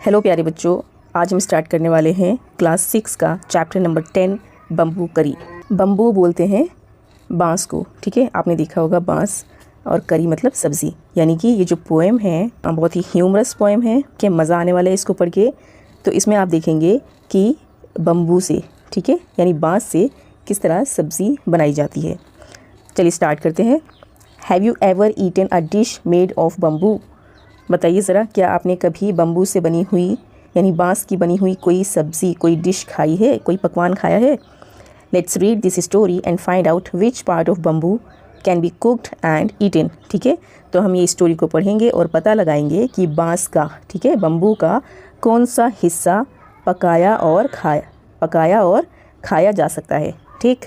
Hello प्यारे बच्चों, आज हम स्टार्ट करने वाले हैं क्लास 6 का चैप्टर नंबर 10 बम्बू करी। बम्बू बोलते हैं बांस को, ठीक है। आपने देखा होगा बांस और करी मतलब सब्ज़ी। यानी कि ये जो पोएम है बहुत ही ह्यूमरस पोएम है कि मज़ा आने वाला है इसको पढ़ के। तो इसमें आप देखेंगे कि बम्बू से, ठीक है, यानी बांस से किस तरह सब्ज़ी बनाई जाती है। चलिए स्टार्ट करते हैं। Have you ever eaten a dish made of bamboo? बताइए ज़रा, क्या आपने कभी बम्बू से बनी हुई यानी बांस की बनी हुई कोई सब्ज़ी, कोई डिश खाई है, कोई पकवान खाया है? Let's read this story and find out which part of bamboo can be cooked and eaten. ठीक है, तो हम ये स्टोरी को पढ़ेंगे और पता लगाएंगे कि बांस का, ठीक है, बम्बू का कौन सा हिस्सा पकाया और खाया जा सकता है। ठीक।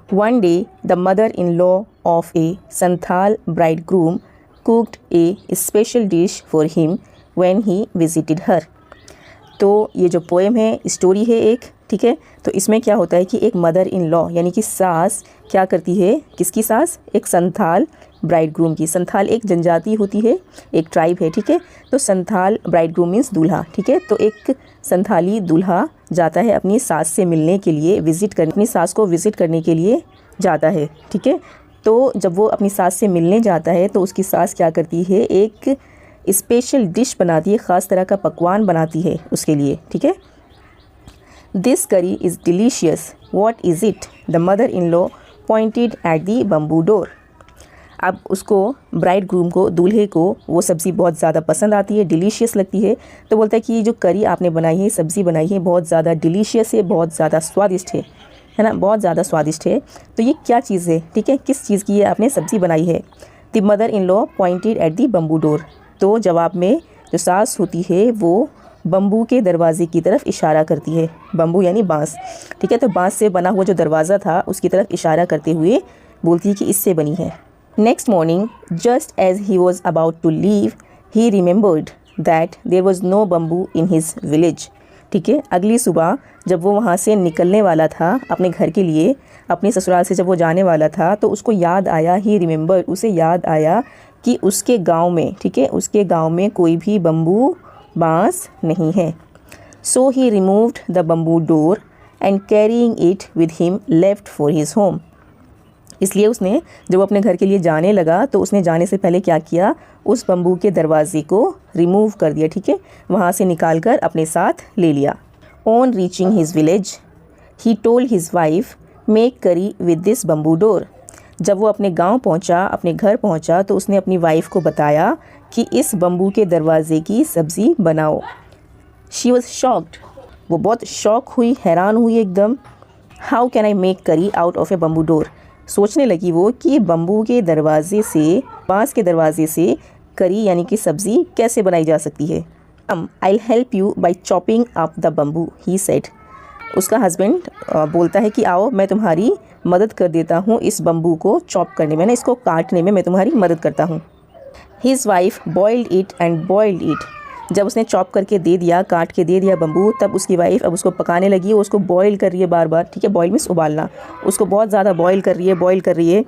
One day, the mother-in-law of a Santhal bridegroom cooked a special dish for him when he visited her. तो ये जो पोएम है, स्टोरी है एक, ठीक है। तो इसमें क्या होता है कि एक मदर इन लॉ यानी कि सास क्या करती है, किसकी सास? एक संथाल ब्राइडग्रूम की। संथाल एक जनजाति होती है, एक ट्राइब है, ठीक है। तो संथाल ब्राइडग्रूम मीन्स दूल्हा, ठीक है। तो एक संथाली दूल्हा जाता है अपनी सास से मिलने के लिए, अपनी सास को विज़िट करने के लिए जाता है, ठीक है। तो जब वो अपनी सास से मिलने जाता है तो उसकी सास क्या करती है, एक स्पेशल डिश बनाती है, ख़ास तरह का पकवान बनाती है उसके लिए, ठीक है। दिस करी is delicious, what is it? The mother in law pointed at the bamboo door. अब उसको, ब्राइड ग्रूम को, दूल्हे को वो सब्ज़ी बहुत ज़्यादा पसंद आती है, डिलीशियस लगती है। तो बोलता है कि ये जो करी आपने बनाई है, सब्ज़ी बनाई है, बहुत ज़्यादा डिलीशियस है, बहुत ज़्यादा स्वादिष्ट है ना, बहुत ज़्यादा स्वादिष्ट है। तो ये क्या चीज़ है, ठीक है, किस चीज़ की ये आपने सब्ज़ी बनाई है? The mother in law pointed at the bamboo door. तो जवाब में जो सास होती है वो बम्बू के दरवाज़े की तरफ इशारा करती है। बम्बू यानी बांस, ठीक है। तो बांस से बना हुआ जो दरवाज़ा था उसकी तरफ इशारा करते हुए बोलती है कि इससे बनी है। Next morning, just as he was about to leave, he remembered that there was no bamboo in his village. ठीक है, अगली सुबह जब वो वहाँ से निकलने वाला था अपने घर के लिए, अपने ससुराल से जब वो जाने वाला था, तो उसको याद आया, ही रिमेंबर, उसे याद आया कि उसके गांव में, ठीक है, उसके गांव में कोई भी बम्बू बांस नहीं है। So he removed the bamboo door and carrying it with him left for his home. इसलिए उसने, जब वो अपने घर के लिए जाने लगा तो उसने जाने से पहले क्या किया, उस बम्बू के दरवाजे को रिमूव कर दिया, ठीक है, वहाँ से निकाल कर अपने साथ ले लिया। On reaching his village he told his wife make करी विद दिस बम्बू डोर। जब वो अपने गांव पहुंचा, अपने घर पहुंचा, तो उसने अपनी वाइफ को बताया कि इस बम्बू के दरवाजे की सब्ज़ी बनाओ। शी वॉज शॉक्ड, वो बहुत शॉक हुई, हैरान हुई एकदम। हाउ कैन आई मेक करी out of A bamboo door? सोचने लगी वो कि बम्बू के दरवाजे से, बांस के दरवाजे से करी यानी कि सब्ज़ी कैसे बनाई जा सकती है। I help you by chopping up the bamboo, he said. उसका हस्बैंड बोलता है कि आओ मैं तुम्हारी मदद कर देता हूँ इस बम्बू को चॉप करने में, ना इसको काटने में मैं तुम्हारी मदद करता हूँ। His wife boiled it and boiled it. जब उसने चॉप करके दे दिया, काट के दे दिया बम्बू, तब उसकी वाइफ अब उसको पकाने लगी, वो उसको बॉईल कर रही है बार बार, ठीक है, बॉईल मीन्स उबालना, उसको बहुत ज़्यादा बॉईल कर रही है।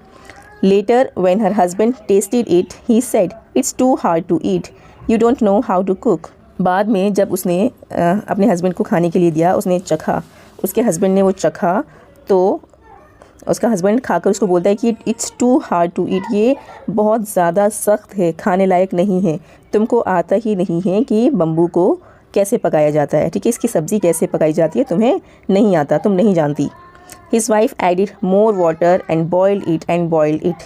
Later when her husband tasted it he said it's too hard to eat, you don't know how to cook. बाद में जब उसने अपने हस्बैंड को खाने के लिए दिया, उसने चखा, उसके हस्बैंड ने वो चखा, तो उसका हस्बैंड खाकर उसको बोलता है कि it's too hard to eat, ये बहुत ज़्यादा सख्त है, खाने लायक नहीं है, तुमको आता ही नहीं है कि बम्बू को कैसे पकाया जाता है, ठीक है, इसकी सब्ज़ी कैसे पकाई जाती है, तुम्हें नहीं आता, तुम नहीं जानती। His wife added more water and boiled it.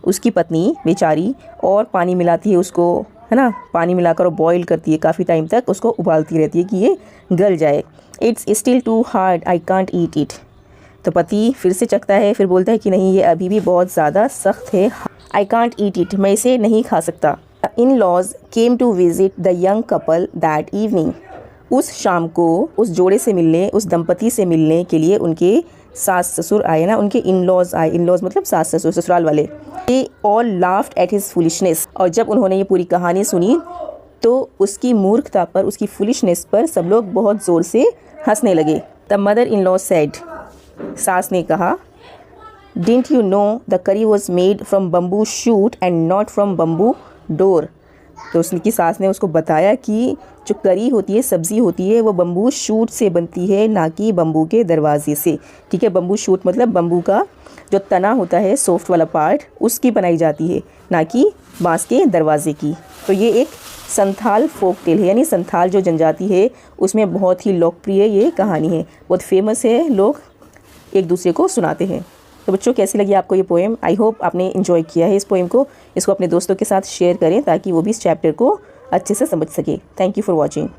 उसकी पत्नी बेचारी और पानी मिलाती है उसको, है ना, पानी मिलाकर और बॉईल करती है, काफ़ी टाइम तक उसको उबालती रहती है कि ये गल जाए। It's still too hard, I can't eat it. तो पति फिर से चखता है, फिर बोलता है कि नहीं, ये अभी भी बहुत ज़्यादा सख्त है, आई कांट ईट इट, मैं इसे नहीं खा सकता। In lodge came to visit the young couple that evening. उस शाम को उस जोड़े से मिलने, उस दंपति से मिलने के लिए उनके सास ससुर आए ना, उनके इन लॉज आए, इन लॉज मतलब सास ससुर, ससुराल वाले। They all laughed at his foolishness. और जब उन्होंने ये पूरी कहानी सुनी तो उसकी मूर्खता पर, उसकी फुलिशनेस पर सब लोग बहुत ज़ोर से हंसने लगे। The mother in law said, सास ने कहा, डिडंट यू नो द करी was made from bamboo shoot and not from bamboo door. तो उसकी सास ने उसको बताया कि जो करी होती है, सब्ज़ी होती है, वो बम्बू शूट से बनती है, ना कि बम्बू के दरवाजे से। ठीक है, बम्बू शूट मतलब बम्बू का जो तना होता है, सॉफ्ट वाला पार्ट, उसकी बनाई जाती है, ना कि बांस के दरवाजे की। तो ये एक संथाल फोक टेल है, यानी संथाल जो जनजाति है उसमें बहुत ही लोकप्रिय ये कहानी है, बहुत फेमस है, लोग एक दूसरे को सुनाते हैं। तो बच्चों, कैसी लगी आपको ये पोएम? आई होप आपने इन्जॉय किया है इस पोएम को। इसको अपने दोस्तों के साथ शेयर करें ताकि वो भी इस चैप्टर को अच्छे से समझ सके। Thank you for watching.